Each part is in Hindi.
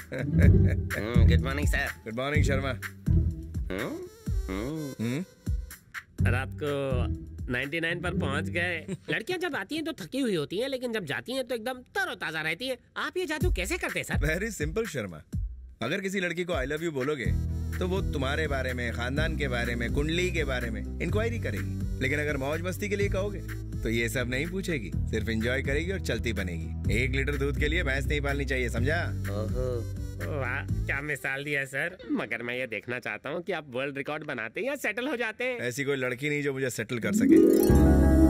Good morning sir. Good morning Sharma. रात को 99 पर पहुंच गए। लड़कियां जब आती हैं तो थकी हुई होती हैं, लेकिन जब जाती हैं तो एकदम तरोताजा रहती हैं। आप ये जादू कैसे करते हैं सर? Very simple Sharma. अगर किसी लड़की को आई लव यू बोलोगे तो वो तुम्हारे बारे में, खानदान के बारे में, कुंडली के बारे में इंक्वायरी करेगी। लेकिन अगर मौज मस्ती के लिए कहोगे तो ये सब नहीं पूछेगी, सिर्फ एंजॉय करेगी और चलती बनेगी। 1 लीटर दूध के लिए भैंस नहीं पालनी चाहिए, समझा? वाह, क्या मिसाल दिया सर। मगर मैं ये देखना चाहता हूँ कि आप वर्ल्ड रिकॉर्ड बनाते हैं या सेटल हो जाते हैं। ऐसी कोई लड़की नहीं जो मुझे सेटल कर सके।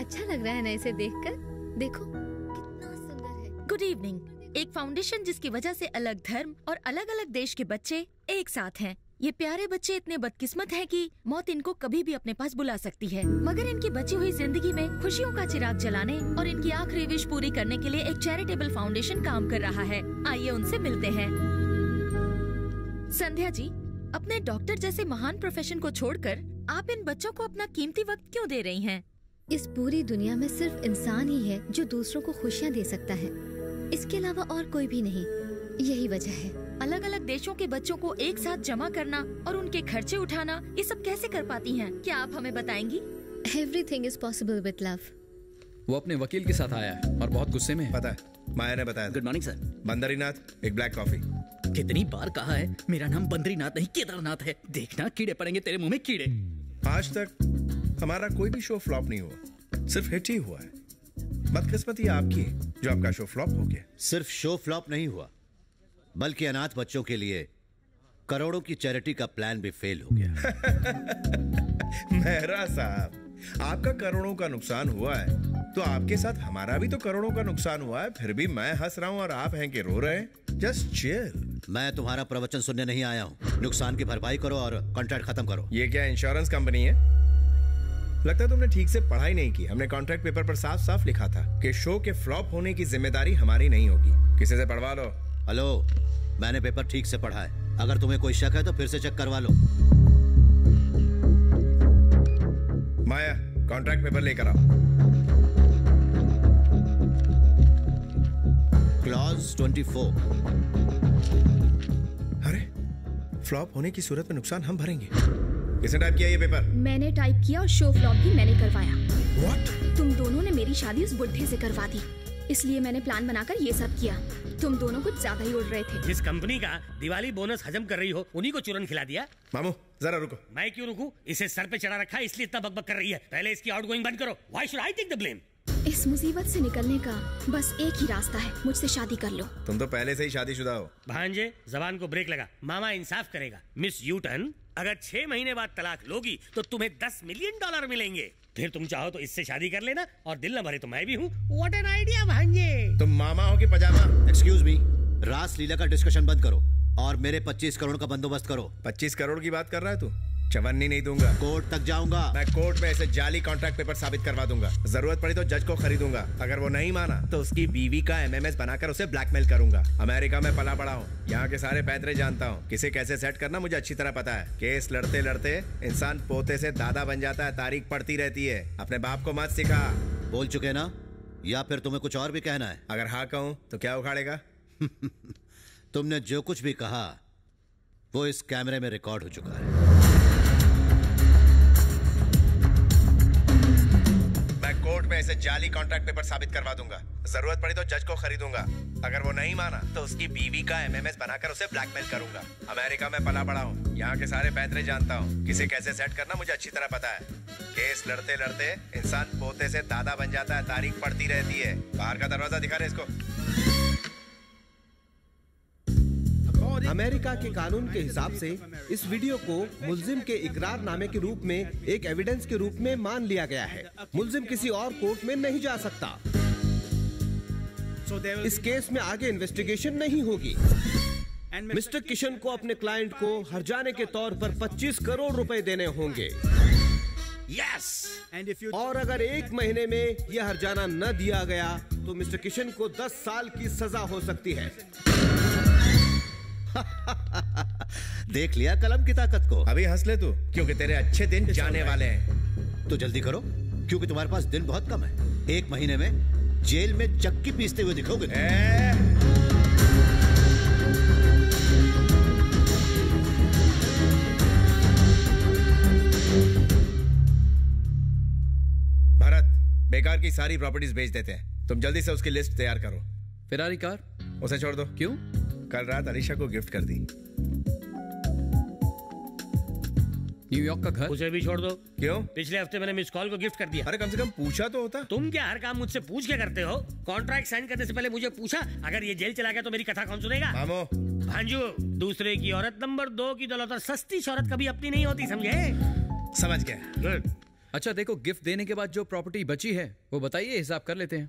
अच्छा लग रहा है ना इसे देखकर? देखो कितना सुंदर है। Good evening. एक फाउंडेशन जिसकी वजह से अलग धर्म और अलग अलग देश के बच्चे एक साथ हैं। ये प्यारे बच्चे इतने बदकिस्मत हैं कि मौत इनको कभी भी अपने पास बुला सकती है, मगर इनकी बची हुई जिंदगी में खुशियों का चिराग जलाने और इनकी आखिरी विश पूरी करने के लिए एक चैरिटेबल फाउंडेशन काम कर रहा है। आइए उनसे मिलते हैं। संध्या जी, अपने डॉक्टर जैसे महान प्रोफेशन को छोड़कर आप इन बच्चों को अपना कीमती वक्त क्यों दे रही हैं? इस पूरी दुनिया में सिर्फ इंसान ही है जो दूसरों को खुशियाँ दे सकता है, इसके अलावा और कोई भी नहीं। यही वजह है। अलग अलग देशों के बच्चों को एक साथ जमा करना और उनके खर्चे उठाना, ये सब कैसे कर पाती हैं? क्या आप हमें बताएंगी? Everything is possible with love. वो अपने वकील के साथ आया है और बहुत गुस्से में है। पता है, माया ने बताया। Good morning sir. बंदरीनाथ, एक ब्लैक कॉफी। कितनी बार कहा है, मेरा नाम बंदरीनाथ नहीं केदारनाथ है। देखना कीड़े पड़ेंगे तेरे मुंह में, कीड़े। आज तक हमारा कोई भी शो फ्लॉप नहीं हुआ, सिर्फ हिट ही हुआ है। बदकिस्मती आपकी है जो आपका शो फ्लॉप हो गया। सिर्फ शो फ्लॉप नहीं हुआ, बल्कि अनाथ बच्चों के लिए करोड़ों की चैरिटी का प्लान भी फेल हो गया। मेहरा साहब, आपका करोड़ों का नुकसान हुआ है तो आपके साथ हमारा भी तो करोड़ों का नुकसान हुआ है। फिर भी मैं हंस रहा हूँ और आप हैं कि रो रहे हैं। Just chill. मैं तुम्हारा प्रवचन सुनने नहीं आया हूँ। नुकसान की भरपाई करो और कॉन्ट्रैक्ट खत्म करो। ये क्या इंश्योरेंस कंपनी है? लगता है तुमने ठीक से पढ़ाई नहीं की। हमने कॉन्ट्रैक्ट पेपर पर साफ साफ लिखा था कि शो के फ्लॉप होने की जिम्मेदारी हमारी नहीं होगी। किसी से पढ़वा लो। हेलो, मैंने पेपर ठीक से पढ़ा है। अगर तुम्हें कोई शक है तो फिर से चेक करवा लो। माया, कॉन्ट्रैक्ट पेपर लेकर आओ। क्लॉज 24। अरे, फ्लॉप होने की सूरत में नुकसान हम भरेंगे। किसने टाइप किया ये पेपर? मैंने टाइप किया और शो फ्लॉप भी मैंने करवाया। What? तुम दोनों ने मेरी शादी उस बुढ़े से करवा दी, इसलिए मैंने प्लान बनाकर ये सब किया। तुम दोनों कुछ ज्यादा ही उड़ रहे थे। जिस कंपनी का दिवाली बोनस हजम कर रही हो उन्हीं को चूरन खिला दिया। मामू जरा रुको। मैं क्यों रुकूं? इसे सर पे चढ़ा रखा है इसलिए इतना बकबक कर रही है। पहले इसकी आउटगोइंग बंद करो। Why should I take the blame? इस मुसीबत से निकलने का बस एक ही रास्ता है, मुझसे शादी कर लो। तुम तो पहले से ही शादीशुदा हो। भांजे, जबान को ब्रेक लगा। मामा इंसाफ करेगा। मिस यूटन, अगर 6 महीने बाद तलाक लोगी तो तुम्हें $10 मिलियन मिलेंगे। फिर तुम चाहो तो इससे शादी कर लेना और दिल न भरे तो मैं भी हूँ। What an idea भांजे। तुम मामा हो कि पजामा? एक्सक्यूज मी, रास लीला का डिस्कशन बंद करो और मेरे 25 करोड़ का बंदोबस्त करो। 25 करोड़ की बात कर रहा है तू? चवन्नी नहीं दूंगा। कोर्ट तक जाऊंगा। मैं कोर्ट में ऐसे जाली कॉन्ट्रैक्ट पेपर साबित करवा दूंगा। जरूरत पड़ी तो जज को खरीदूंगा। अगर वो नहीं माना तो उसकी बीवी का MMS बनाकर उसे ब्लैकमेल करूंगा। अमेरिका में पला बड़ा हूँ, यहाँ के सारे पैतरे जानता हूँ। किसे कैसे सेट करना मुझे अच्छी तरह पता है। केस लड़ते लड़ते इंसान पोते से दादा बन जाता है। तारीख पड़ती रहती है। अपने बाप को मत सिखा। बोल चुके ना, या फिर तुम्हें कुछ और भी कहना है? अगर हाँ कहूँ तो क्या उखाड़ेगा? तुमने जो कुछ भी कहा वो इस कैमरे में रिकॉर्ड हो चुका है। मैं कोर्ट में ऐसे जाली कॉन्ट्रैक्ट पेपर साबित करवा दूंगा। जरूरत पड़ी तो जज को खरीदूंगा। अगर वो नहीं माना तो उसकी बीवी का MMS बनाकर उसे ब्लैकमेल करूंगा। अमेरिका में पला बड़ा हूँ, यहाँ के सारे पैतरे जानता हूँ। किसे कैसे सेट करना मुझे अच्छी तरह पता है। केस लड़ते लड़ते इंसान पोते से दादा बन जाता है। तारीख पड़ती रहती है। बाहर का दरवाजा दिखा रहे इसको। अमेरिका के कानून के हिसाब से इस वीडियो को मुल्जिम के इकरारनामे के रूप में एक एविडेंस के रूप में मान लिया गया है। मुल्जिम किसी और कोर्ट में नहीं जा सकता। इस केस में आगे इन्वेस्टिगेशन नहीं होगी। मिस्टर किशन को अपने क्लाइंट को हर्जाने के तौर पर 25 करोड़ रुपए देने होंगे। यस। और अगर 1 महीने में यह हर्जाना न दिया गया तो मिस्टर किशन को 10 साल की सजा हो सकती है। देख लिया कलम की ताकत को। अभी हंस ले तू, क्योंकि तेरे अच्छे दिन जाने वाले हैं। तो जल्दी करो, क्योंकि तुम्हारे पास दिन बहुत कम है। 1 महीने में जेल में चक्की पीसते हुए दिखोगे। भारत, बेकार की सारी प्रॉपर्टीज बेच देते हैं। तुम जल्दी से उसकी लिस्ट तैयार करो। फेरारी कार उसे छोड़ दो। क्यों? कल रात अलीशा को गिफ्ट कर दी। न्यूयॉर्क का घर उसे भी छोड़ दो। क्यों? पिछले हफ्ते मैंने मिस कॉल को गिफ्ट कर दिया। अरे कम से कम पूछा तो होता। तुम क्या हर काम मुझसे पूछ के करते हो? कॉन्ट्रैक्ट साइन करने से पहले मुझे पूछा? अगर ये जेल चला गया तो मेरी कथा कौन सुनेगा? मामो भांजू, दूसरे की औरत नंबर 2 की दौलत और सस्ती शौहरत कभी अपनी नहीं होती, समझे? समझ गया। गुड। अच्छा देखो, गिफ्ट देने के बाद जो प्रॉपर्टी बची है वो बताइए, हिसाब कर लेते हैं।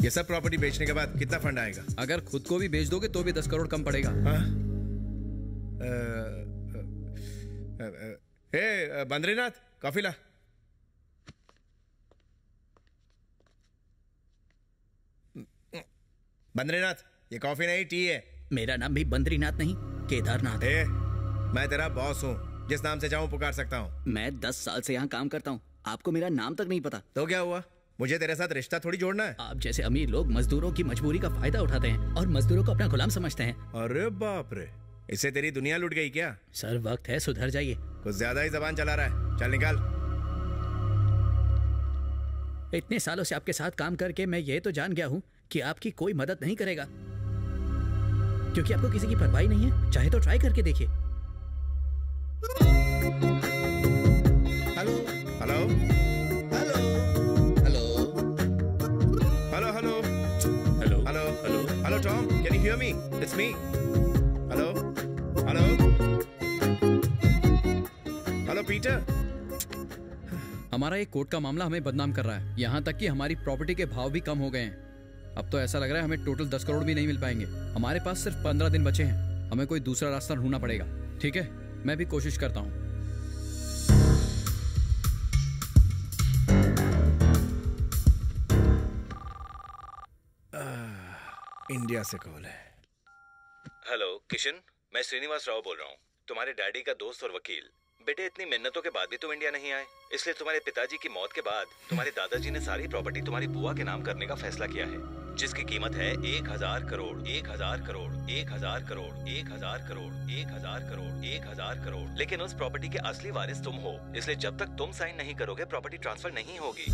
ये सब प्रॉपर्टी बेचने के बाद कितना फंड आएगा? अगर खुद को भी बेच दोगे तो भी 10 करोड़ कम पड़ेगा। बद्रीनाथ, कॉफी ला। बद्रीनाथ, ये कॉफी नहीं टी है। मेरा नाम भी बद्रीनाथ नहीं, केदारनाथ है। मैं तेरा बॉस हूँ, जिस नाम से चाहूँ पुकार सकता हूँ। मैं 10 साल से यहाँ काम करता हूँ, आपको मेरा नाम तक नहीं पता। तो क्या हुआ? मुझे तेरे साथ रिश्ता थोड़ी जोड़ना है। आप जैसे अमीर लोग मजदूरों की मजबूरी का फायदा उठाते हैं और मजदूरों को अपना गुलाम समझते हैं। अरे बाप रे, इससे तेरी दुनिया लुट गई क्या? सर वक्त है, सुधर जाइए। कुछ ज्यादा ही जबान चला रहा है, चल निकाल। इतने सालों से आपके साथ काम करके मैं ये तो जान गया हूँ कि आपकी कोई मदद नहीं करेगा, क्योंकि आपको किसी की परवाह नहीं है। चाहे तो ट्राई करके देखिए। Hello hello hello hello hello hello hello hello hello hello Tom, can you hear me? It's me. Hello hello hello Peter. हमारा एक कोर्ट का मामला हमें बदनाम कर रहा है, यहाँ तक कि हमारी प्रॉपर्टी के भाव भी कम हो गए हैं। अब तो ऐसा लग रहा है हमें टोटल 10 करोड़ भी नहीं मिल पाएंगे। हमारे पास सिर्फ 15 दिन बचे हैं, हमें कोई दूसरा रास्ता ढूंढना पड़ेगा। ठीक है, मैं भी कोशिश करता हूँ। इंडिया से कॉल है। हेलो किशन, मैं श्रीनिवास राव बोल रहा हूँ, तुम्हारे डैडी का दोस्त और वकील। बेटे, इतनी मिन्नतों के बाद भी तुम इंडिया नहीं आए, इसलिए तुम्हारे पिताजी की मौत के बाद तुम्हारे दादाजी ने सारी प्रॉपर्टी तुम्हारी बुआ के नाम करने का फैसला किया है, जिसकी कीमत है 1000 करोड़ 1000 करोड़ 1000 करोड़ 1000 करोड़ 1000 करोड़ 1000 करोड़। लेकिन उस प्रॉपर्टी के असली वारिस तुम हो, इसलिए जब तक तुम साइन नहीं करोगे प्रॉपर्टी ट्रांसफर नहीं होगी।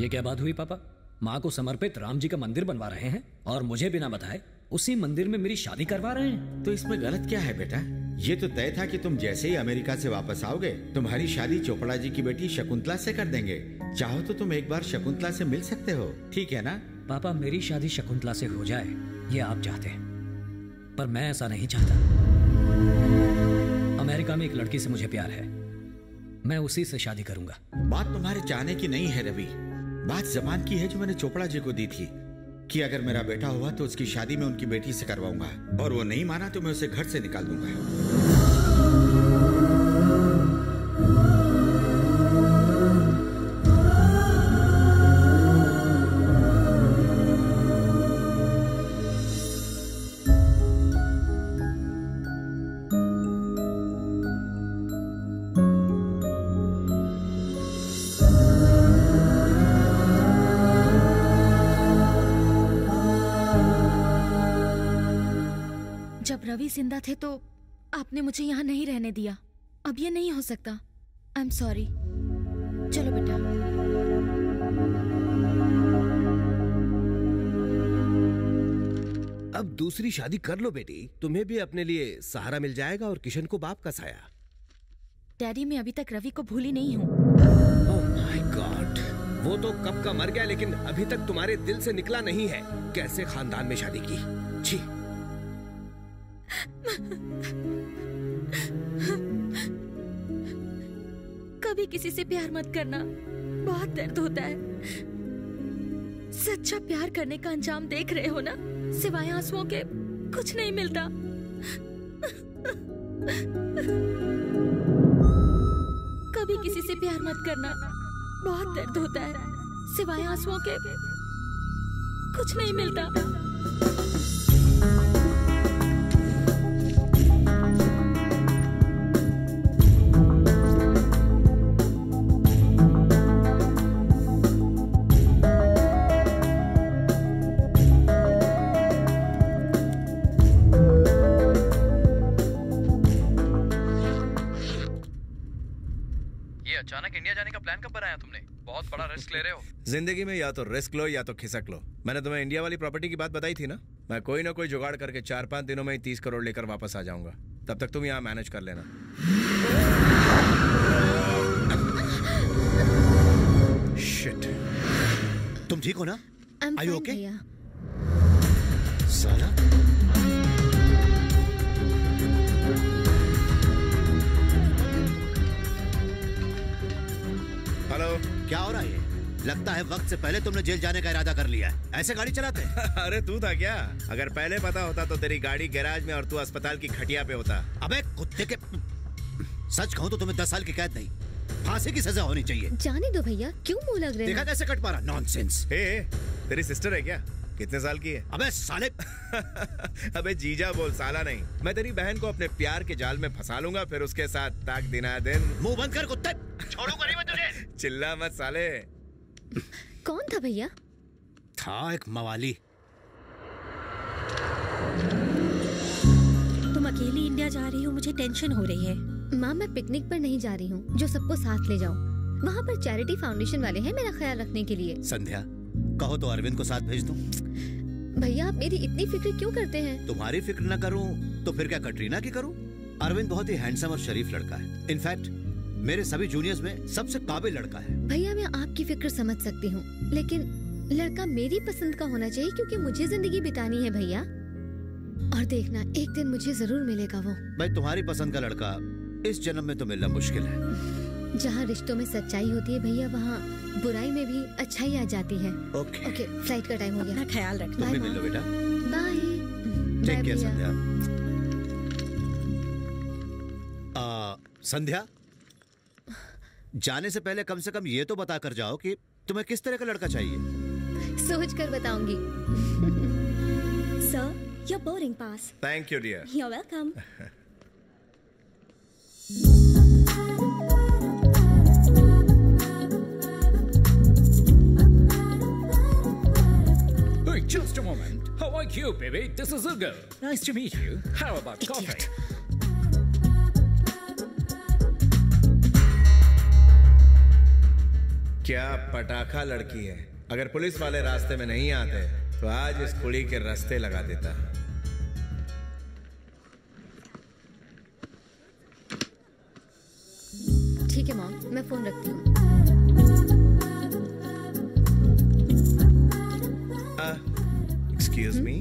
ये क्या बात हुई पापा? माँ को समर्पित राम जी का मंदिर बनवा रहे हैं और मुझे बिना बताए उसी मंदिर में मेरी शादी करवा रहे हैं। तो इसमें गलत क्या है बेटा? ये तो तय था कि तुम जैसे ही अमेरिका से वापस आओगे तुम्हारी शादी चोपड़ा जी की बेटी शकुंतला से कर देंगे। चाहो तो तुम एक बार शकुंतला से मिल सकते हो, ठीक है ना? पापा, मेरी शादी शकुंतला से हो जाए ये आप चाहते हैं, पर मैं ऐसा नहीं चाहता। अमेरिका में एक लड़की से मुझे प्यार है, मैं उसी से शादी करूंगा। बात तुम्हारे चाहने की नहीं है रवि, बात जबान की है जो मैंने चोपड़ा जी को दी थी कि अगर मेरा बेटा हुआ तो उसकी शादी मैं उनकी बेटी से करवाऊंगा, और वो नहीं माना तो मैं उसे घर से निकाल दूंगा। जब रवि जिंदा थे तो आपने मुझे यहाँ नहीं रहने दिया। अब ये नहीं हो सकता। I am sorry. चलो बेटा। अब दूसरी शादी कर लो बेटी, तुम्हें भी अपने लिए सहारा मिल जाएगा और किशन को बाप का साया। डैडी, मैं अभी तक रवि को भूली नहीं हूँ। ओह माय गॉड, वो तो कब का मर गया, लेकिन अभी तक तुम्हारे दिल से निकला नहीं है। कैसे खानदान में शादी की, छी। कभी किसी से प्यार मत करना, बहुत दर्द होता है। सच्चा प्यार करने का अंजाम देख रहे हो ना, सिवाय आंसुओं के कुछ नहीं मिलता। कभी किसी से प्यार मत करना, बहुत दर्द होता है, सिवाय आंसुओं के कुछ नहीं मिलता। अचानक इंडिया जाने का प्लान कब बनाया तुमने? बहुत बड़ा रिस्क ले रहे हो। जिंदगी में या तो रिस्क लो या तो खिसक लो। मैंने तुम्हें इंडिया वाली प्रॉपर्टी की बात बताई थी ना, मैं कोई ना कोई जुगाड़ करके 4-5 दिनों में ही 30 करोड़ लेकर वापस आ जाऊंगा। तब तक तुम यहाँ मैनेज कर लेना। शिट, तुम ठीक हो ना? I'm Are you fine, okay? भैया। साला हेलो, क्या हो रहा है? लगता है वक्त से पहले तुमने जेल जाने का इरादा कर लिया है। ऐसे गाड़ी चलाते हैं? अरे तू था क्या? अगर पहले पता होता तो तेरी गाड़ी गैराज में और तू अस्पताल की खटिया पे होता। अबे कुत्ते के, सच कहूँ तो तुम्हें 10 साल की कैद नहीं, फांसी की सजा होनी चाहिए। जाने दो भैया, क्यों मुंह लग रहे देखा हैं? कैसे कट पा रहा? नॉनसेंस। तेरी सिस्टर है क्या? कितने साल की है? अबे साले अबे जीजा बोल, साला नहीं। मैं तेरी बहन को अपने प्यार के जाल में फंसा लूंगा, फिर उसके साथ ताक दिना दिन। मुंह बंद कर कुत्ते, छोड़ूंगा नहीं मैं तुझे। चिल्ला मत साले। कौन था भैया? था एक मवाली। तुम अकेली इंडिया जा रही हो, मुझे टेंशन हो रही है। माँ, मैं पिकनिक पर नहीं जा रही हूँ जो सबको साथ ले जाऊँ। वहाँ पर चैरिटी फाउंडेशन वाले हैं मेरा ख्याल रखने के लिए। संध्या, कहो तो अरविंद को साथ भेज दूं। भैया, आप मेरी इतनी फिक्र क्यों करते हैं? तुम्हारी फिक्र न करूं तो फिर क्या कटरीना की करूं? अरविंद बहुत ही हैंडसम और शरीफ लड़का है। इनफैक्ट मेरे सभी जूनियर्स में सबसे काबिल लड़का है। भैया, मैं आपकी फिक्र समझ सकती हूँ, लेकिन लड़का मेरी पसंद का होना चाहिए, क्योंकि मुझे जिंदगी बितानी है भैया। और देखना, एक दिन मुझे जरूर मिलेगा वो। भाई, तुम्हारी पसंद का लड़का इस जन्म में तो मिलना मुश्किल है। जहाँ रिश्तों में सच्चाई होती है भैया, वहाँ बुराई में भी अच्छाई आ जाती है। ओके, फ्लाइट का टाइम हो गया। अपना ख्याल रखना। तुम भी मिल लो बेटा। बाय। टेक केयर संध्या। संध्या, जाने से पहले कम से कम ये तो बता कर जाओ कि तुम्हें किस तरह का लड़का चाहिए। सोच कर बताऊंगी। Sir, your boarding pass. Thank you dear. You're welcome. Hey, just a moment. How are you, baby? This is Ugo. Nice to meet you. How about coffee? क्या पटाखा लड़की है। अगर पुलिस वाले रास्ते में नहीं आते तो आज इस कुड़ी के रास्ते लगा देता। ठीक है मॉम, मैं फोन रखती हूँ। Excuse me.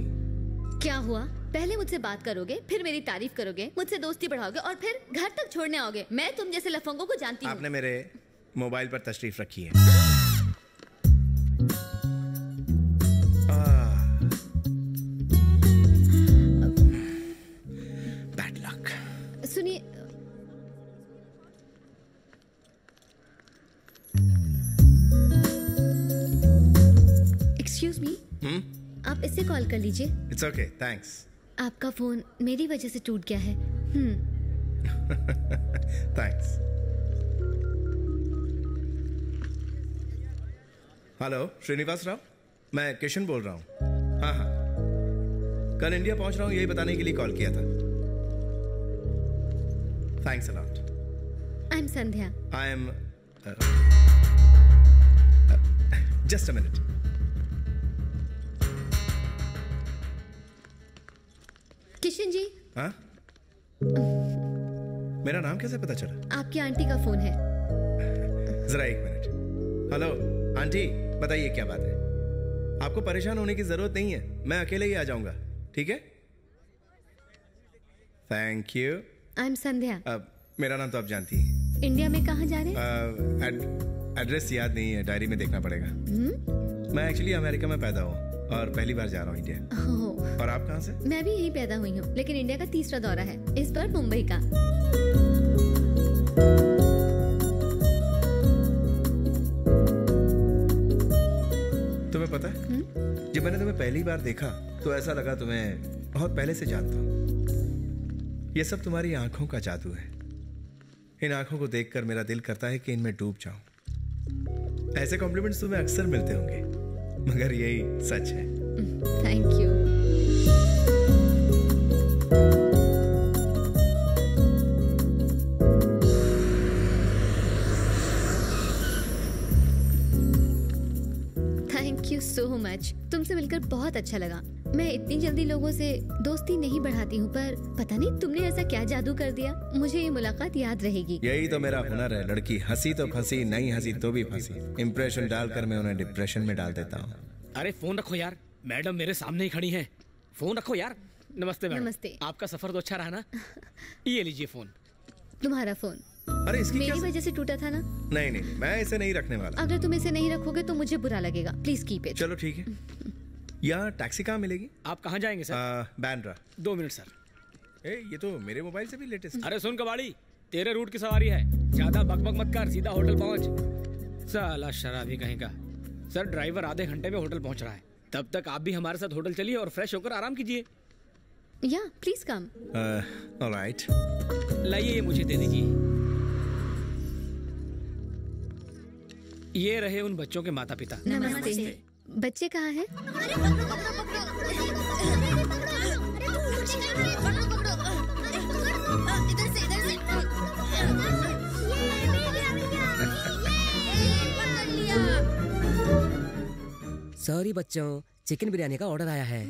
क्या हुआ? पहले मुझसे बात करोगे, फिर मेरी तारीफ करोगे, मुझसे दोस्ती बढ़ाओगे और फिर घर तक छोड़ने आओगे। मैं तुम जैसे लफंगों को जानती हूँ। आपने मेरे मोबाइल पर तशरीफ रखी है। Bad luck. सुनिए, एक्सक्यूज मी, आप इससे कॉल कर लीजिए। It's okay, thanks. आपका फोन मेरी वजह से टूट गया है। थैंक्स। हेलो श्रीनिवास राव, मैं किशन बोल रहा हूँ। हाँ हाँ, कल इंडिया पहुंच रहा हूँ, यही बताने के लिए कॉल किया था। Thanks a lot. I am Sandhya. I am just a minute. Kishan ji. हाँ, मेरा नाम कैसे पता चला? आपकी आंटी का फोन है। जरा एक मिनट। हेलो आंटी, बताइए क्या बात है? आपको परेशान होने की जरूरत नहीं है, मैं अकेले ही आ जाऊंगा। ठीक है, थैंक यू। आई एम संध्या। मेरा नाम तो आप जानती हैं। इंडिया में कहाँ जा रहे हैं? एड्रेस याद नहीं है, डायरी में देखना पड़ेगा। मैं एक्चुअली अमेरिका में पैदा हूँ और पहली बार जा रहा हूँ इंडिया। और आप कहाँ से? मैं भी यहीं पैदा हुई हूँ, लेकिन इंडिया का तीसरा दौरा है, इस बार मुंबई का। तुम्हें पता है, जब मैंने तुम्हें पहली बार देखा तो ऐसा लगा तुम्हें बहुत पहले से जानता हूँ। ये सब तुम्हारी आंखों का जादू है। इन आंखों को देखकर मेरा दिल करता है कि इनमें डूब जाऊं। ऐसे कॉम्प्लीमेंट्स तुम्हें अक्सर मिलते होंगे, मगर यही सच है। Thank you. Thank you so much. तुमसे मिलकर बहुत अच्छा लगा। मैं इतनी जल्दी लोगों से दोस्ती नहीं बढ़ाती हूँ, पर पता नहीं तुमने ऐसा क्या जादू कर दिया, मुझे ये मुलाकात याद रहेगी। यही तो मेरा हुनर है। लड़की हंसी तो फंसी, नहीं हंसी तो भी फंसी। इम्प्रेशन डालकर मैं उन्हें डिप्रेशन में डाल देता हूँ। अरे फोन रखो यार, मैडम मेरे सामने ही खड़ी हैं। फोन रखो यार। नमस्ते मैडम। नमस्ते। आपका सफर तो अच्छा रहा ना? ये लीजिए फोन। तुम्हारा फोन? अरे इसकी मेरी वजह से टूटा था ना? नहीं नहीं, मैं इसे नहीं रखने वाला। अगर तुम इसे नहीं रखोगे तो मुझे बुरा लगेगा। Please keep it. चलो ठीक है। यहाँ टैक्सी कहाँ मिलेगी? आप कहाँ जाएंगे सर? बैंड्रा। 2 minute sir. ये तो मेरे मोबाइल से भी लेटेस्ट। अरे सुन कबाड़ी, तेरे रूट की सवारी है, ज्यादा बकबक मत कर, सीधा होटल पहुंच। साला शराबी कहीं का। सर ड्राइवर आधे घंटे में होटल पहुंच रहा है, तब तक आप भी हमारे साथ होटल चलिए और फ्रेश होकर आराम कीजिए। या प्लीज कम। ऑलराइट। लाइए ये मुझे दे दीजिए। ये रहे उन बच्चों के माता पिता। नमस्ते। बच्चे कहाँ हैं? सॉरी बच्चों, चिकन बिरयानी का ऑर्डर आया है।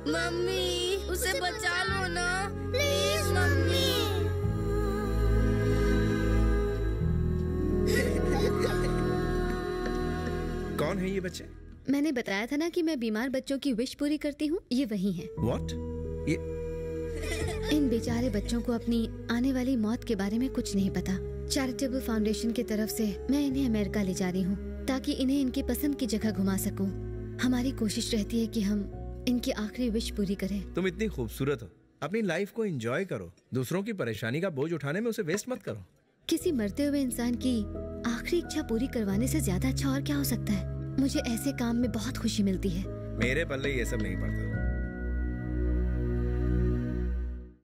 मम्मी उसे बचा लो ना प्लीज मम्मी। कौन है ये बच्चे? मैंने बताया था ना कि मैं बीमार बच्चों की विश पूरी करती हूँ। ये वही हैं। What? ये इन बेचारे बच्चों को अपनी आने वाली मौत के बारे में कुछ नहीं पता। चैरिटेबल फाउंडेशन की तरफ से मैं इन्हें अमेरिका ले जा रही हूँ, ताकि इन्हें इनकी पसंद की जगह घुमा सकूँ। हमारी कोशिश रहती है कि हम इनकी आखिरी विश पूरी करें। तुम इतनी खूबसूरत हो, अपनी लाइफ को एंजॉय करो। दूसरों की परेशानी का बोझ उठाने में उसे वेस्ट मत करो। किसी मरते हुए इंसान की आखिरी इच्छा पूरी करवाने से ज्यादा अच्छा और क्या हो सकता है। मुझे ऐसे काम में बहुत खुशी मिलती है। मेरे पल्ले ये सब नहीं पड़ता।